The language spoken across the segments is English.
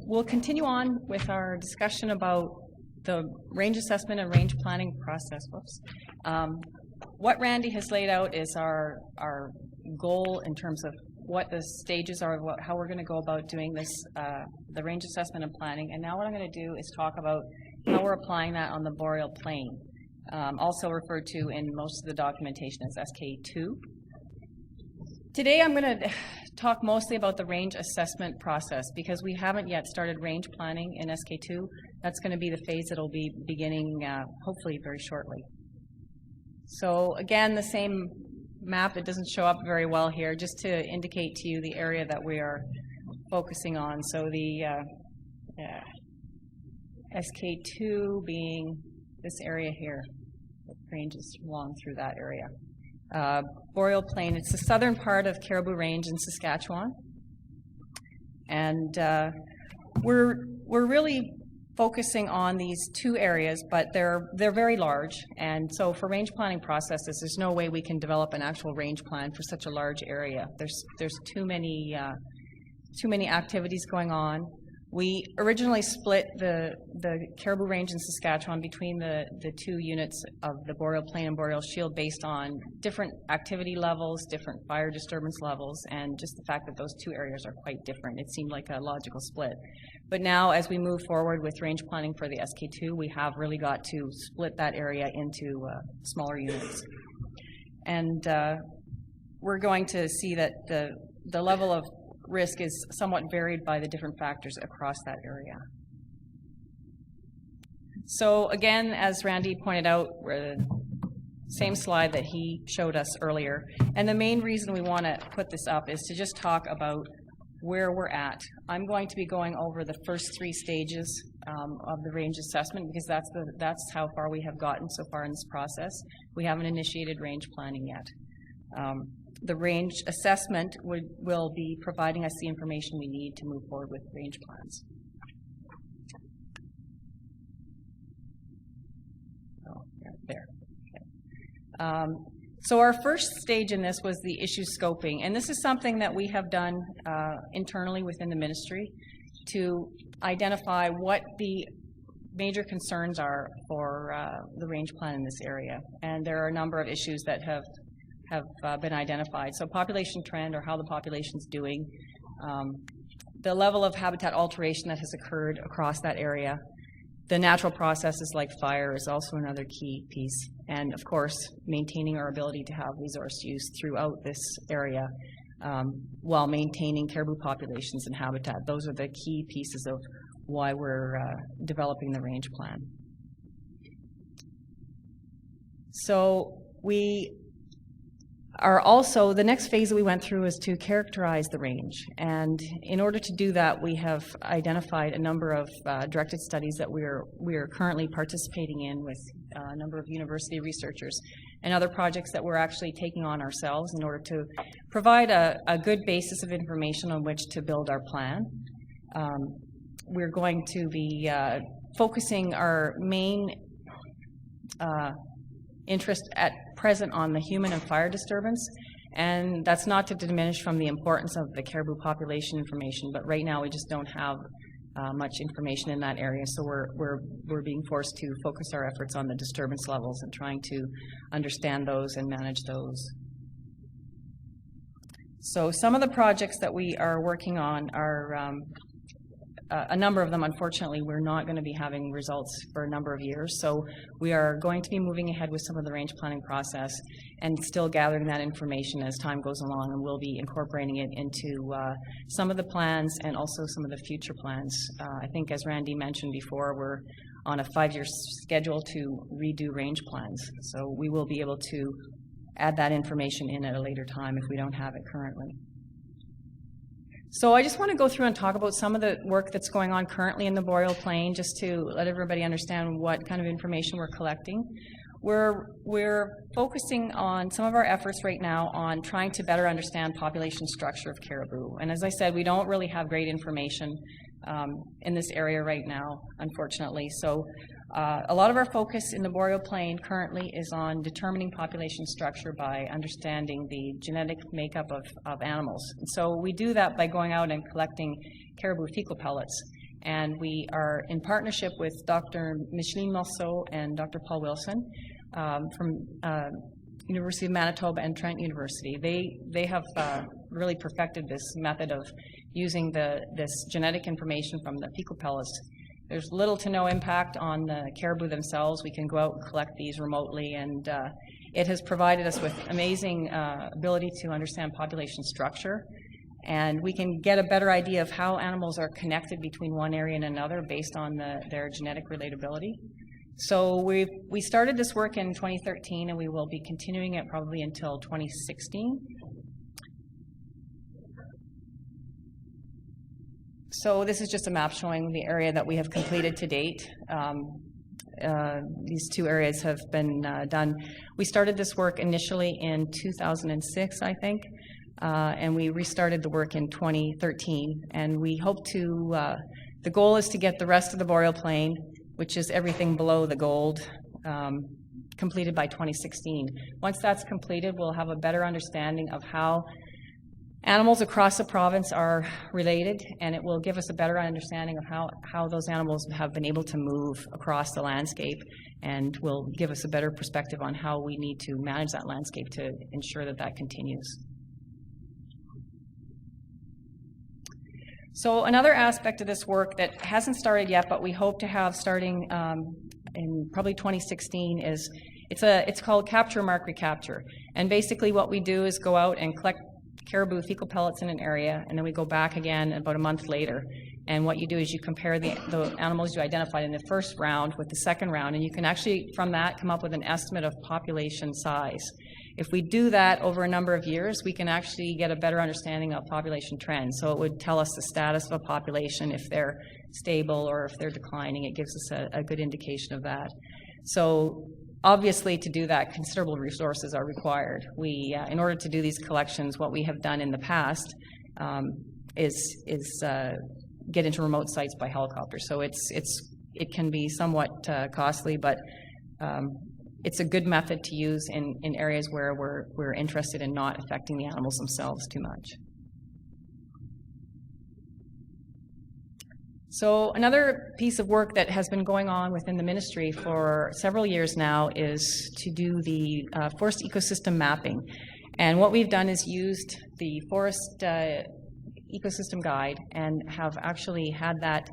We'll continue on with our discussion about the range assessment and range planning process. What Randy has laid out is our goal in terms of what the stages are, how we're going to go about doing this, the range assessment and planning. And now what I'm going to do is talk about how we're applying that on the Boreal plain, also referred to in most of the documentation as SK2. Today I'm going to talk mostly about the range assessment process because we haven't yet started range planning in SK2. That's going to be the phase that will be beginning hopefully very shortly. So again, the same map. It doesn't show up very well here, just to indicate to you the area that we are focusing on. So the SK2 being this area here, it ranges along through that area. Boreal Plain, it's the southern part of Caribou Range in Saskatchewan. And we're really focusing on these two areas, but they're very large. And so for range planning processes, there's no way we can develop an actual range plan for such a large area. There's too many activities going on. We originally split the Caribou Range in Saskatchewan between the two units of the Boreal Plain and Boreal Shield based on different activity levels, different fire disturbance levels, and just the fact that those two areas are quite different. It seemed like a logical split. But now as we move forward with range planning for the SK2, we have really got to split that area into smaller units. And we're going to see that the level of risk is somewhat varied by the different factors across that area. So again, as Randy pointed out, we're the same slide that he showed us earlier. And the main reason we want to put this up is to just talk about where we're at. I'm going to be going over the first three stages of the range assessment because that's how far we have gotten so far in this process. We haven't initiated range planning yet. The range assessment will be providing us the information we need to move forward with range plans. Oh, there. Okay. So our first stage in this was the issue scoping, and this is something that we have done internally within the ministry to identify what the major concerns are for the range plan in this area. And there are a number of issues that have been identified. So population trend, or how the population's doing, the level of habitat alteration that has occurred across that area, the natural processes like fire is also another key piece, and of course maintaining our ability to have resource use throughout this area while maintaining caribou populations and habitat. Those are the key pieces of why we're developing the range plan. So we are also, the next phase that we went through is to characterize the range. And in order to do that, we have identified a number of directed studies that we are currently participating in with a number of university researchers and other projects that we're actually taking on ourselves in order to provide a good basis of information on which to build our plan. We're going to be focusing our main interest at present on the human and fire disturbance, and that's not to diminish from the importance of the caribou population information, but right now we just don't have much information in that area, so we're being forced to focus our efforts on the disturbance levels and trying to understand those and manage those. So some of the projects that we are working on are a number of them, unfortunately, we're not going to be having results for a number of years. So we are going to be moving ahead with some of the range planning process and still gathering that information as time goes along, and we'll be incorporating it into some of the plans and also some of the future plans. I think, as Randy mentioned before, we're on a 5-year schedule to redo range plans. So we will be able to add that information in at a later time if we don't have it currently. So I just want to go through and talk about some of the work that's going on currently in the Boreal Plain, just to let everybody understand what kind of information we're collecting. We're focusing on some of our efforts right now on trying to better understand population structure of caribou. And as I said, we don't really have great information in this area right now, unfortunately. So a lot of our focus in the Boreal Plain currently is on determining population structure by understanding the genetic makeup of animals. And so we do that by going out and collecting caribou fecal pellets. And we are in partnership with Dr. Micheline Marceau and Dr. Paul Wilson from University of Manitoba and Trent University. They have really perfected this method of using this genetic information from the fecal pellets. There's little to no impact on the caribou themselves. We can go out and collect these remotely, and it has provided us with amazing ability to understand population structure. And we can get a better idea of how animals are connected between one area and another based on their genetic relatability. So we started this work in 2013, and we will be continuing it probably until 2016. So this is just a map showing the area that we have completed to date. These two areas have been done. We started this work initially in 2006, I think, and we restarted the work in 2013. And we hope to, the goal is to get the rest of the Boreal Plain, which is everything below the gold, completed by 2016. Once that's completed, we'll have a better understanding of how animals across the province are related, and it will give us a better understanding of how those animals have been able to move across the landscape, and will give us a better perspective on how we need to manage that landscape to ensure that that continues. So another aspect of this work that hasn't started yet, but we hope to have starting in probably 2016 is, it's called Capture, Mark, Recapture. And basically what we do is go out and collect caribou fecal pellets in an area, and then we go back again about a month later. And what you do is you compare the animals you identified in the first round with the second round, and you can actually, from that, come up with an estimate of population size. If we do that over a number of years, we can actually get a better understanding of population trends. So it would tell us the status of a population, if they're stable or if they're declining. It gives us a good indication of that. So obviously, to do that, considerable resources are required. We, in order to do these collections, what we have done in the past is get into remote sites by helicopter. So it can be somewhat costly, but it's a good method to use in areas where we're interested in not affecting the animals themselves too much. So another piece of work that has been going on within the ministry for several years now is to do the forest ecosystem mapping. And what we've done is used the forest ecosystem guide and have actually had that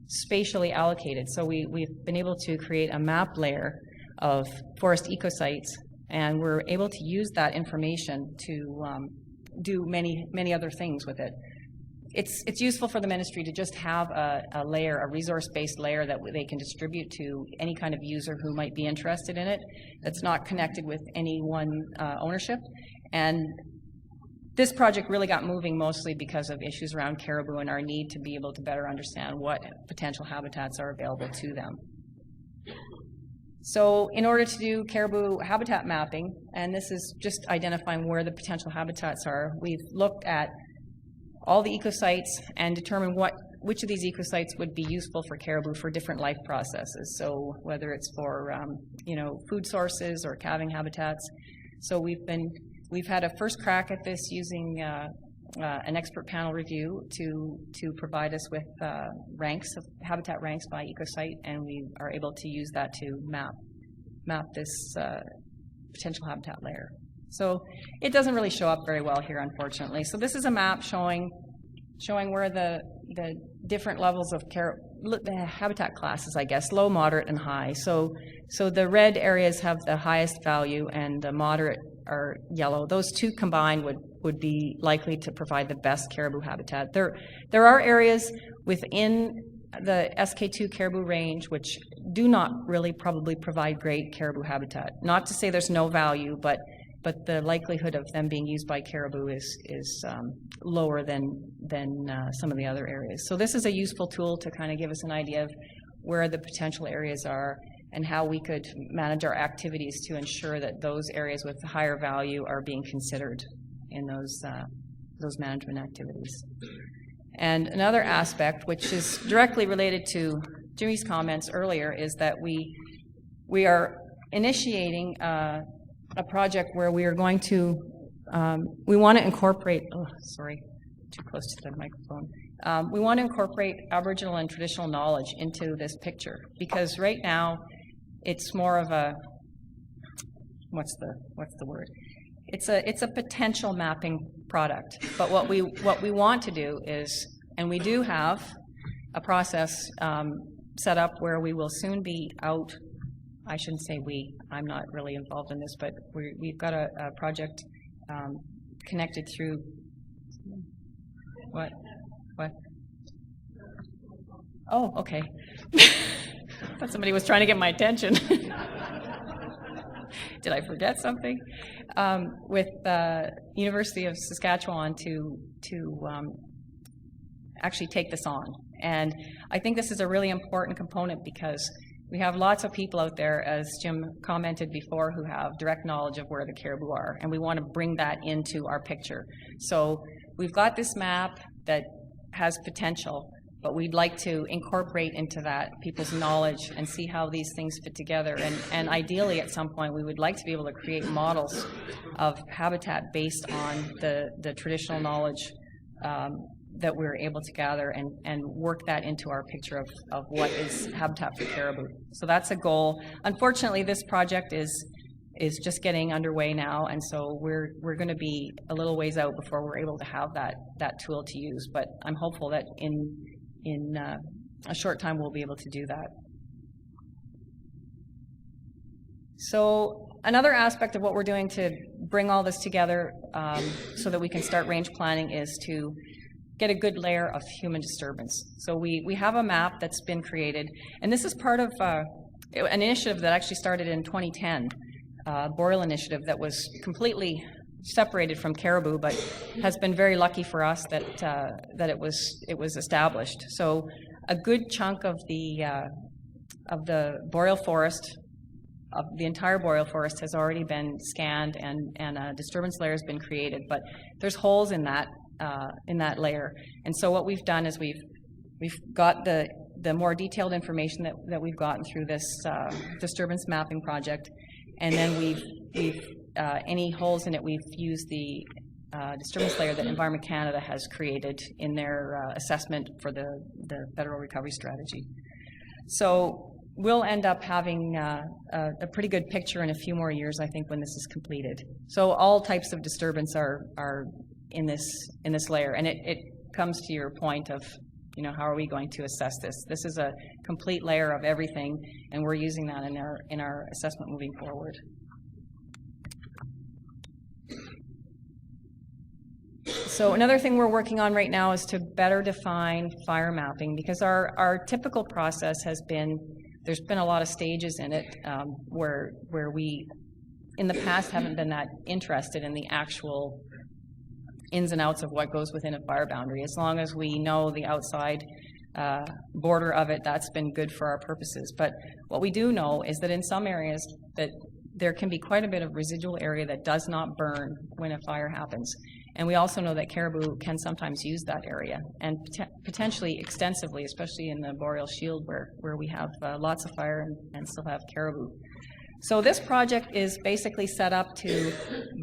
spatially allocated. So we've been able to create a map layer of forest ecosites, and we're able to use that information to do many other things with it. It's useful for the ministry to just have a layer, a resource-based layer that they can distribute to any kind of user who might be interested in it, that's not connected with any one ownership. And this project really got moving mostly because of issues around caribou and our need to be able to better understand what potential habitats are available to them. So in order to do caribou habitat mapping, and this is just identifying where the potential habitats are, we've looked at all the ecosites and determined which of these ecosites would be useful for caribou for different life processes. So whether it's for food sources or calving habitats. So we've had a first crack at this using an expert panel review to provide us with habitat ranks by ecosite, and we are able to use that to map this potential habitat layer. So it doesn't really show up very well here, unfortunately. So this is a map showing where the different levels of the habitat classes, I guess, low, moderate, and high. So the red areas have the highest value, and the moderate are yellow. Those two combined would be likely to provide the best caribou habitat. There are areas within the SK2 caribou range which do not really probably provide great caribou habitat. Not to say there's no value, but the likelihood of them being used by caribou is lower than some of the other areas. So this is a useful tool to kind of give us an idea of where the potential areas are and how we could manage our activities to ensure that those areas with higher value are being considered in those management activities. And another aspect, which is directly related to Jimmy's comments earlier, is that we are initiating a project where we are going to, we want to incorporate, oh, sorry, too close to the microphone. We want to incorporate Aboriginal and traditional knowledge into this picture, because right now it's more of a, what's the word? It's a potential mapping product. But what we want to do is, and we do have a process set up where we will soon be out. I shouldn't say we. I'm not really involved in this, but we've got a project connected through. What? Oh, okay. I thought somebody was trying to get my attention. Did I forget something? With University of Saskatchewan to actually take this on. And I think this is a really important component because we have lots of people out there, as Jim commented before, who have direct knowledge of where the caribou are, and we want to bring that into our picture. So we've got this map that has potential, but we'd like to incorporate into that people's knowledge and see how these things fit together. And ideally, at some point, we would like to be able to create models of habitat based on the traditional knowledge that we're able to gather and work that into our picture of what is habitat for caribou. So that's a goal. Unfortunately, this project is just getting underway now, and so we're going to be a little ways out before we're able to have that tool to use. But I'm hopeful that in a short time we'll be able to do that. So another aspect of what we're doing to bring all this together so that we can start range planning is to get a good layer of human disturbance. So we have a map that's been created, and this is part of an initiative that actually started in 2010, Boreal initiative that was completely separated from caribou, but has been very lucky for us that it was established. So a good chunk of the boreal forest, of the entire boreal forest, has already been scanned, and a disturbance layer has been created. But there's holes in that layer, and so what we've done is we've got the more detailed information that we've gotten through this disturbance mapping project, and then we've any holes in it, we've used the disturbance layer that Environment Canada has created in their assessment for the federal recovery strategy. So we'll end up having a pretty good picture in a few more years, I think, when this is completed. So all types of disturbance are in this layer, and it comes to your point of, you know, how are we going to assess this? This is a complete layer of everything, and we're using that in our assessment moving forward. So another thing we're working on right now is to better define fire mapping, because our typical process has been, there's been a lot of stages in it where we in the past haven't been that interested in the actual ins and outs of what goes within a fire boundary. As long as we know the outside border of it, that's been good for our purposes. But what we do know is that in some areas that there can be quite a bit of residual area that does not burn when a fire happens. And we also know that caribou can sometimes use that area, and potentially extensively, especially in the Boreal Shield where we have lots of fire and still have caribou. So this project is basically set up to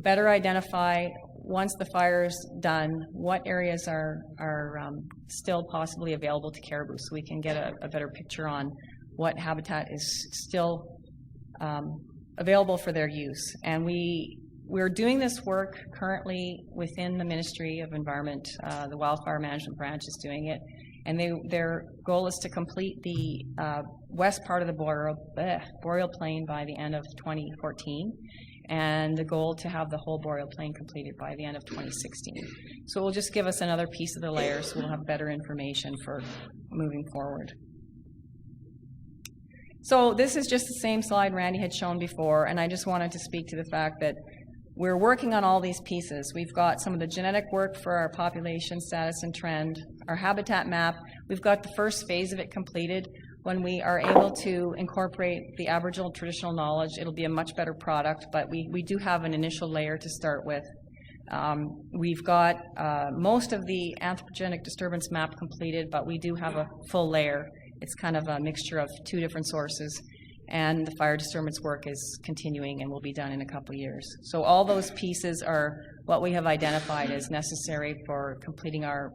better identify, once the fire's done, what areas are still possibly available to caribou, so we can get a better picture on what habitat is still available for their use. And we're doing this work currently within the Ministry of Environment. The Wildfire Management Branch is doing it, and their goal is to complete the west part of the Boreal Plain by the end of 2014, and the goal to have the whole Boreal Plain completed by the end of 2016. So it will just give us another piece of the layer, so we'll have better information for moving forward. So this is just the same slide Randy had shown before, and I just wanted to speak to the fact that we're working on all these pieces. We've got some of the genetic work for our population status and trend, our habitat map. We've got the first phase of it completed. When we are able to incorporate the Aboriginal traditional knowledge, it'll be a much better product, but we do have an initial layer to start with. We've got most of the anthropogenic disturbance map completed, but we do have a full layer. It's kind of a mixture of two different sources, and the fire disturbance work is continuing and will be done in a couple of years. So all those pieces are what we have identified as necessary for completing our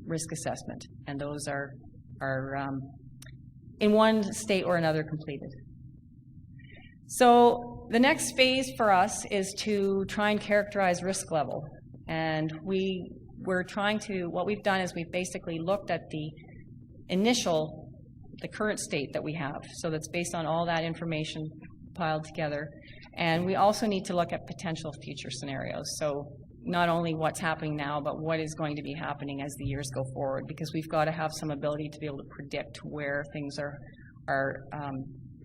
risk assessment, and those are in one state or another completed. So the next phase for us is to try and characterize risk level. And we're trying to, what we've done is we've basically looked at the current state that we have. So that's based on all that information piled together. And we also need to look at potential future scenarios. So not only what's happening now, but what is going to be happening as the years go forward, because we've got to have some ability to be able to predict where things are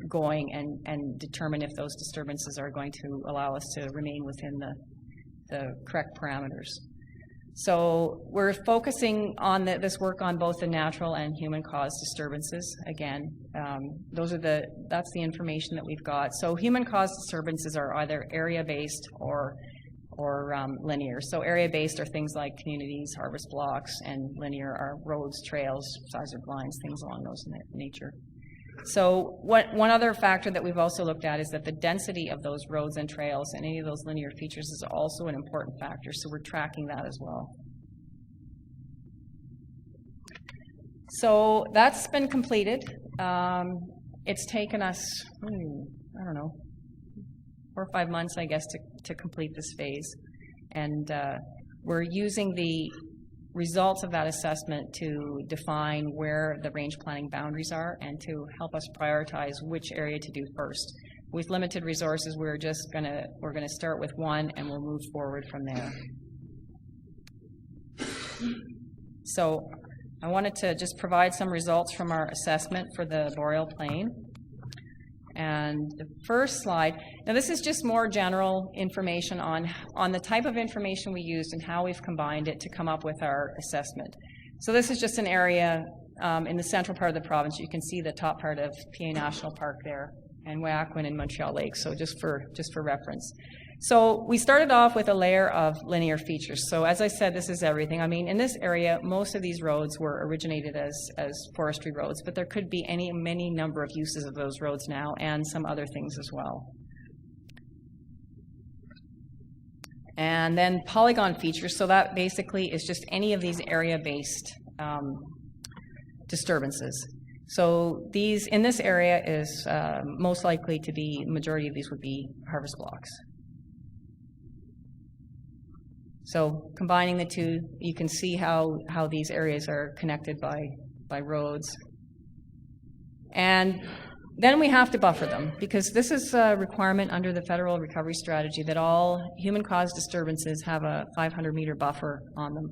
going and determine if those disturbances are going to allow us to remain within the correct parameters. So we're focusing on this work on both the natural and human-caused disturbances. Again, that's the information that we've got. So human-caused disturbances are either area-based or linear. So area-based are things like communities, harvest blocks, and linear are roads, trails, size of lines, things along those nature. So one other factor that we've also looked at is that the density of those roads and trails and any of those linear features is also an important factor, so we're tracking that as well. So that's been completed. It's taken us, I don't know, 4 or 5 months, I guess, to complete this phase. And we're using the results of that assessment to define where the range planning boundaries are and to help us prioritize which area to do first. With limited resources, we're gonna start with one and we'll move forward from there. So I wanted to just provide some results from our assessment for the Boreal Plain. And the first slide, now this is just more general information on the type of information we used and how we've combined it to come up with our assessment. So this is just an area in the central part of the province. You can see the top part of PA National Park there, and Wahkwin and Montreal Lake, so just for reference. So we started off with a layer of linear features. So as I said, this is everything. I mean, in this area, most of these roads were originated as forestry roads, but there could be many number of uses of those roads now and some other things as well. And then polygon features, so that basically is just any of these area-based disturbances. So these, in this area is most likely to be, majority of these would be harvest blocks. So combining the two, you can see how these areas are connected by roads. And then we have to buffer them, because this is a requirement under the federal recovery strategy that all human-caused disturbances have a 500-meter buffer on them.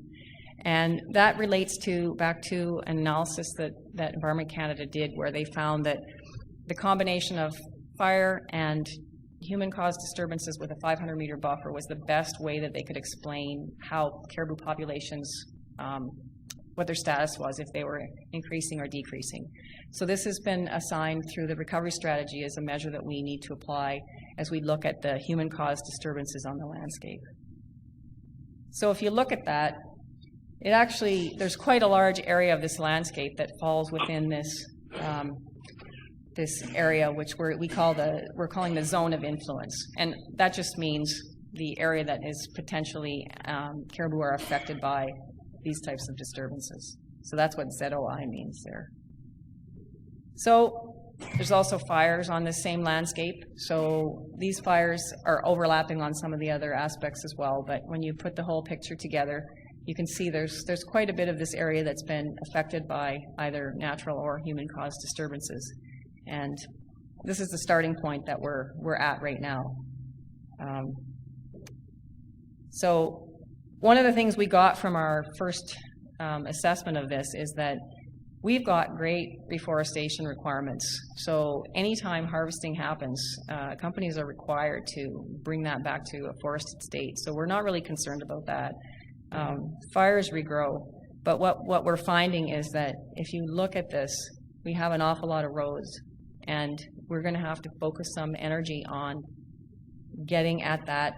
And that relates back to an analysis that Environment Canada did, where they found that the combination of fire and human-caused disturbances with a 500-meter buffer was the best way that they could explain how caribou populations, what their status was, if they were increasing or decreasing. So this has been assigned through the recovery strategy as a measure that we need to apply as we look at the human-caused disturbances on the landscape. So if you look at that, it actually, there's quite a large area of this landscape that falls within this this area, which we're calling the zone of influence, and that just means the area that is potentially caribou are affected by these types of disturbances. So that's what ZOI means there. So there's also fires on this same landscape. So these fires are overlapping on some of the other aspects as well. But when you put the whole picture together, you can see there's quite a bit of this area that's been affected by either natural or human-caused disturbances. And this is the starting point that we're at right now. So one of the things we got from our first assessment of this is that we've got great reforestation requirements. So anytime harvesting happens, companies are required to bring that back to a forested state. So we're not really concerned about that. Fires regrow. But what we're finding is that if you look at this, we have an awful lot of roads, and we're going to have to focus some energy on getting at that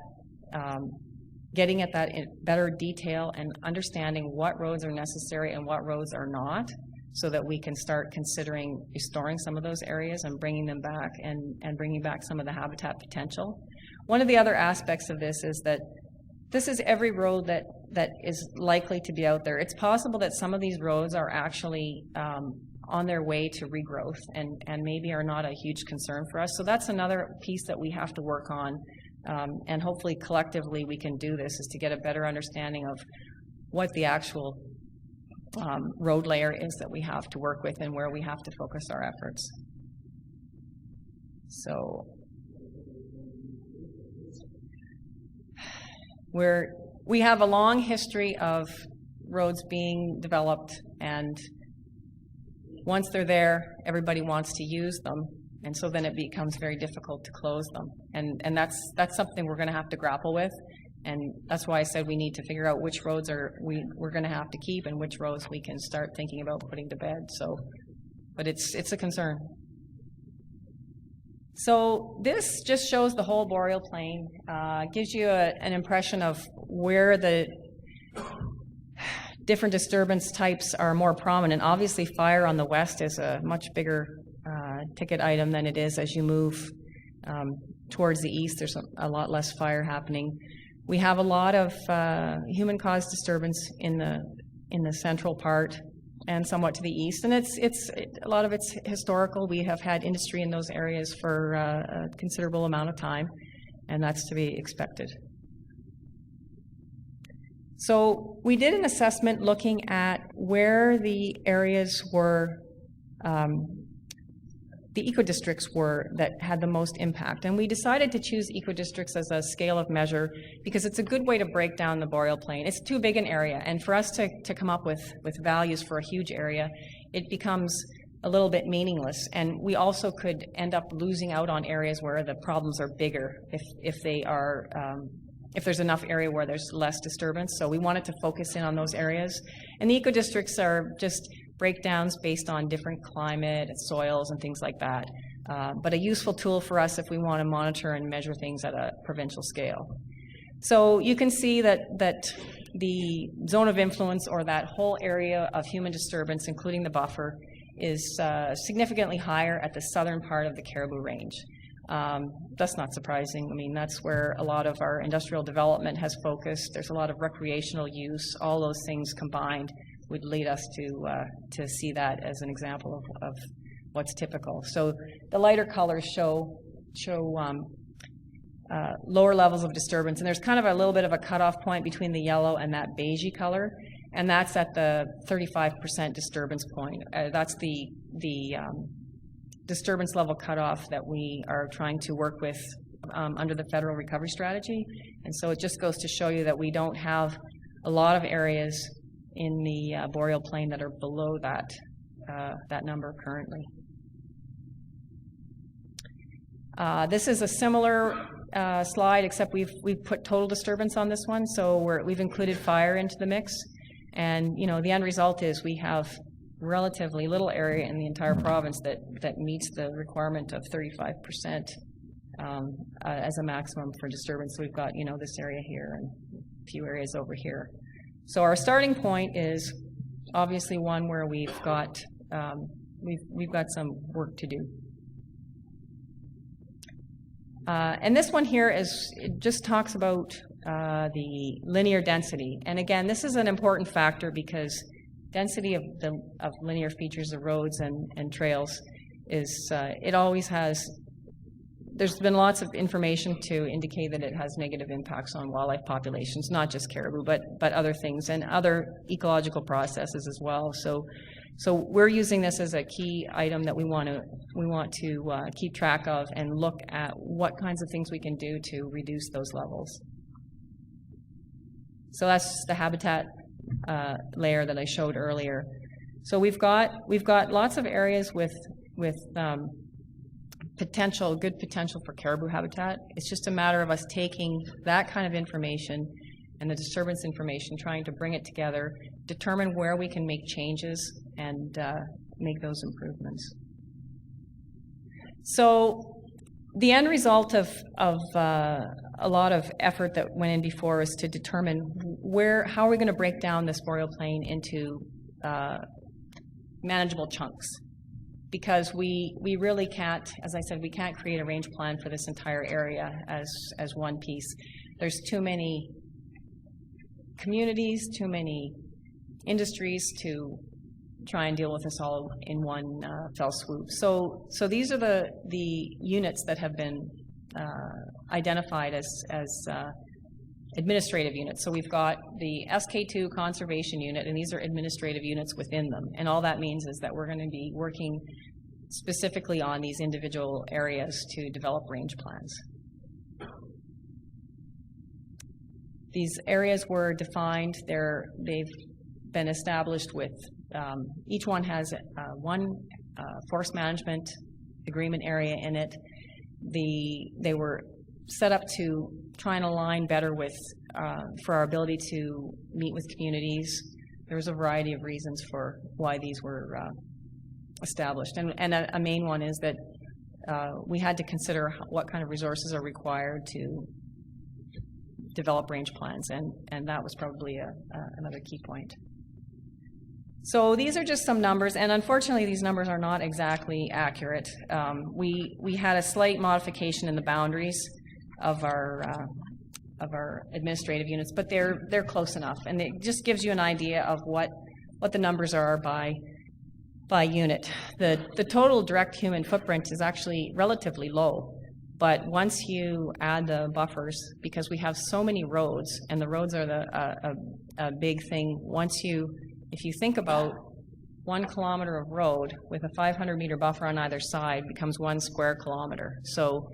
getting at that in better detail and understanding what roads are necessary and what roads are not, so that we can start considering restoring some of those areas and bringing them back and bringing back some of the habitat potential. One of the other aspects of this is that this is every road that is likely to be out there. It's possible that some of these roads are actually on their way to regrowth and maybe are not a huge concern for us. So that's another piece that we have to work on, and hopefully collectively we can do this, is to get a better understanding of what the actual road layer is that we have to work with and where we have to focus our efforts. So we have a long history of roads being developed, and once they're there, everybody wants to use them, and so then it becomes very difficult to close them. And that's something we're going to have to grapple with, and that's why I said we need to figure out which roads we're going to have to keep and which roads we can start thinking about putting to bed. So, but it's a concern. So this just shows the whole boreal plain, gives you an impression of where the different disturbance types are more prominent. Obviously, fire on the west is a much bigger ticket item than it is as you move towards the east. There's a lot less fire happening. We have a lot of human-caused disturbance in the central part and somewhat to the east, and it's a lot of it's historical. We have had industry in those areas for a considerable amount of time, and that's to be expected. So we did an assessment looking at where the areas were, the eco-districts were that had the most impact. And we decided to choose eco-districts as a scale of measure because it's a good way to break down the boreal plain. It's too big an area, and for us to come up with values for a huge area, it becomes a little bit meaningless. And we also could end up losing out on areas where the problems are bigger if there's enough area where there's less disturbance. So we wanted to focus in on those areas. And the eco-districts are just breakdowns based on different climate and soils and things like that. But a useful tool for us if we want to monitor and measure things at a provincial scale. So you can see that the zone of influence, or that whole area of human disturbance, including the buffer, is significantly higher at the southern part of the Caribou Range. That's not surprising. I mean, that's where a lot of our industrial development has focused. There's a lot of recreational use. All those things combined would lead us to see that as an example of what's typical. So the lighter colors show lower levels of disturbance, and there's kind of a little bit of a cutoff point between the yellow and that beigey color, and that's at the 35% disturbance point. That's the disturbance level cutoff that we are trying to work with under the federal recovery strategy. And so it just goes to show you that we don't have a lot of areas in the boreal plain that are below that number currently. This is a similar slide, except we've put total disturbance on this one. So we've included fire into the mix, and the end result is we have relatively little area in the entire province that meets the requirement of 35% as a maximum for disturbance. So we've got this area here and a few areas over here. So our starting point is obviously one where we've got some work to do. And this one here just talks about the linear density. And again, this is an important factor because density of linear features of roads and trails is it always has. There's been lots of information to indicate that it has negative impacts on wildlife populations, not just caribou, but other things and other ecological processes as well. So we're using this as a key item that we want to keep track of and look at what kinds of things we can do to reduce those levels. So that's the habitat layer that I showed earlier. So we've got lots of areas with good potential for caribou habitat. It's just a matter of us taking that kind of information and the disturbance information, trying to bring it together, determine where we can make changes, and make those improvements. So the end result of a lot of effort that went in before is to determine how are we going to break down this boreal plain into manageable chunks, because we really can't, as I said, we can't create a range plan for this entire area as one piece. There's too many communities, too many industries to try and deal with this all in one fell swoop. So these are the units that have been identified as administrative units. So we've got the SK2 conservation unit, and these are administrative units within them. And all that means is that we're going to be working specifically on these individual areas to develop range plans. These areas were defined. They've been established with, each one has one forest management agreement area in it. They were set up to try and align better with, for our ability to meet with communities. There was a variety of reasons for why these were established. And a main one is that we had to consider what kind of resources are required to develop range plans, and that was probably another key point. So these are just some numbers, and unfortunately these numbers are not exactly accurate. We had a slight modification in the boundaries of our administrative units, but they're close enough, and it just gives you an idea of what the numbers are by unit. The total direct human footprint is actually relatively low, but once you add the buffers, because we have so many roads, and the roads are a big thing. If you think about 1 kilometer of road with a 500-meter buffer on either side becomes 1 square kilometer. So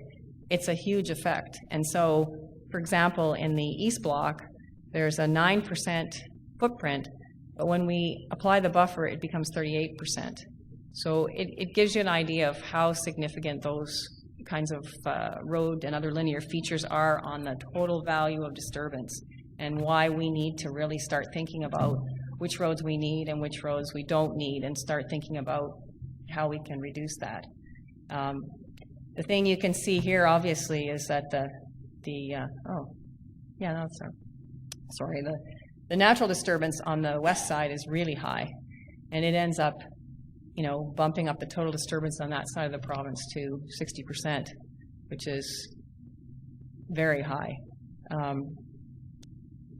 it's a huge effect. And so, for example, in the East Block, there's a 9% footprint, but when we apply the buffer, it becomes 38%. So it gives you an idea of how significant those kinds of road and other linear features are on the total value of disturbance, and why we need to really start thinking about which roads we need and which roads we don't need, and start thinking about how we can reduce that. The thing you can see here, obviously, is that the natural disturbance on the west side is really high, and it ends up, bumping up the total disturbance on that side of the province to 60%, which is very high.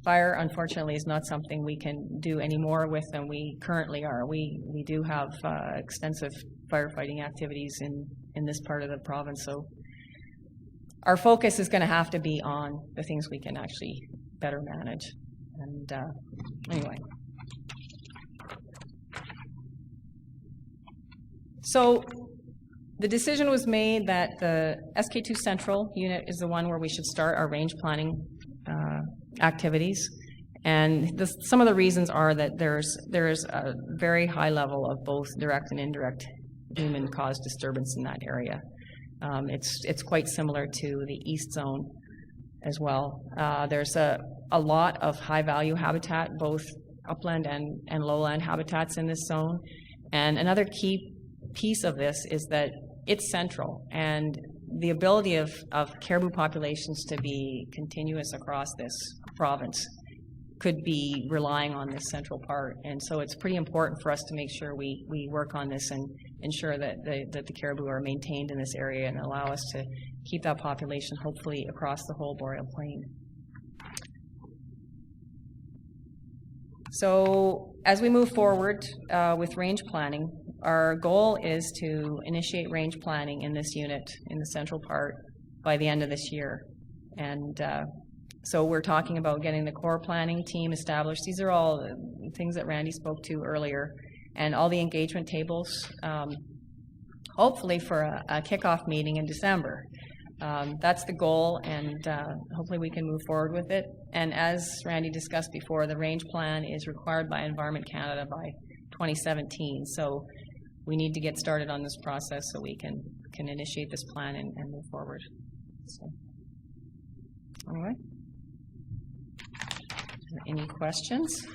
Fire, unfortunately, is not something we can do any more with than we currently are. We do have extensive firefighting activities in this part of the province, so our focus is going to have to be on the things we can actually better manage. And anyway. So the decision was made that the SK2 Central unit is the one where we should start our range planning activities, and some of the reasons are that there's a very high level of both direct and indirect human-caused disturbance in that area. It's quite similar to the East Zone as well. There's a lot of high-value habitat, both upland and lowland habitats in this zone, and another key piece of this is that it's central, and the ability of caribou populations to be continuous across this province could be relying on this central part. And so it's pretty important for us to make sure we work on this and ensure that the caribou are maintained in this area and allow us to keep that population hopefully across the whole boreal plain. So as we move forward with range planning, our goal is to initiate range planning in this unit in the central part by the end of this year. And so we're talking about getting the core planning team established. These are all things that Randy spoke to earlier, and all the engagement tables, hopefully for a kickoff meeting in December. That's the goal, and hopefully we can move forward with it. And as Randy discussed before, the range plan is required by Environment Canada by 2017. So we need to get started on this process so we can initiate this plan and move forward. So, anyway, any questions?